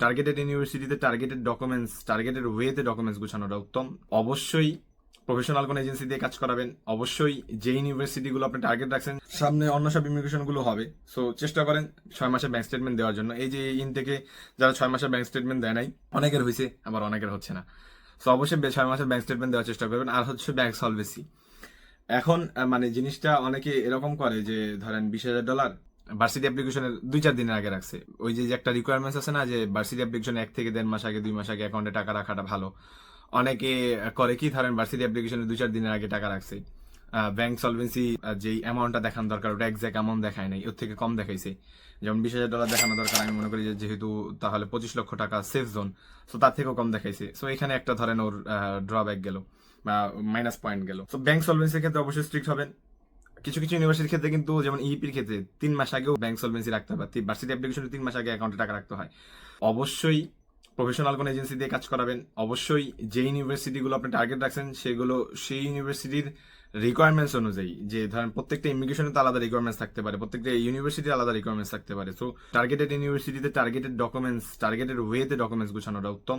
Targeted ইউনিভার্সিটিতে targeted documents, targeted ওয়েতে documents গুছানোটা উত্তম। অবশ্যই প্রফেশনাল কোনো এজেন্সি দিয়ে কাজ করাবেন। অবশ্যই যে ইউনিভার্সিটিগুলো আপনি টার্গেট রাখছেন সামনে অন্য সব ইমিগ্রেশন গুলো হবে, সো চেষ্টা করেন 6 মাসের ব্যাংক স্টেটমেন্ট দেওয়ার জন্য। এই যে ইনটেকে যারা 6 মাসের ব্যাংক স্টেটমেন্ট দেয় নাই, অনেকের হয়েছে আবার অনেকের হচ্ছে না। সো অবশ্যই 6 মাসের ব্যাংক স্টেটমেন্ট দেওয়ার চেষ্টা করবেন। আর হচ্ছে ব্যাংক সলভেন্সি। এখন মানে জিনিসটা অনেকে এরকম করে যে ধরেন $20,000 ভার্সিটি অ্যাপ্লিকেশনের 2-4 দিনের আগে রাখছে। ওই যে একটা রিকোয়ারমেন্টস আছে না যে ভার্সিটি অ্যাপ্লিকেশন 1 থেকে 1.5 মাস আগে 2 মাস আগে অ্যাকাউন্টে টাকা রাখাটা ভালো। অনেকে করে কি ধরেন ভার্সিটি অ্যাপ্লিকেশনের 2-4 দিনের আগে টাকা রাখছে, ব্যাংক সলভেন্সি যেই অ্যামাউন্টটা দেখানো দরকার ওটা এক্সাক্ট অ্যামাউন্ট দেখায় নাই, ওর থেকে কম দেখাইছে। যেমন $20,000 দেখানো দরকার, আমি মনে করি যে যেহেতু তাহলে 25 লক্ষ টাকা সেফ জোন, সো তার থেকেও কম দেখাইছে। সো এখানে একটা ধরেন ওর ড্রব্যাক গেল বা মাইনাস পয়েন্ট গেল। তো ব্যাংক সলভেন্সির ক্ষেত্রে অবশ্যই স্ট্রিক্ট হবেন। কিছু কিছু ইউনিভার্সিটির ক্ষেত্রে কিন্তু যেমন ইপির ক্ষেত্রে 3 মাস আগেও ব্যাংক সলভেন্সি রাখতে হবে, ভার্সিটি অ্যাপ্লিকেশনে 3 মাস আগে অ্যাকাউন্টে টাকা রাখতে হয়। অবশ্যই প্রফেশনাল কোনো এজেন্সি দিয়ে কাজ করাবেন। অবশ্যই যে ইউনিভার্সিটিগুলো আপনি টার্গেট রাখছেন সেগুলো সেই ইউনিভার্সিটির রিকোয়ারমেন্টস অনুযায়ী, যে ধরেন প্রত্যেকটা ইমিগ্রেশনে তো আলাদা রিকোয়ারমেন্টস থাকতে পারে, প্রত্যেকটা ইউনিভার্সিটির আলাদা রিকোয়ারমেন্টস থাকতে পারে। সো টার্গেটেড ইউনিভার্সিটিতে টার্গেটেড ডকুমেন্টস, টার্গেটেড ওয়েতে ডকুমেন্টস গুছানোটা উত্তম।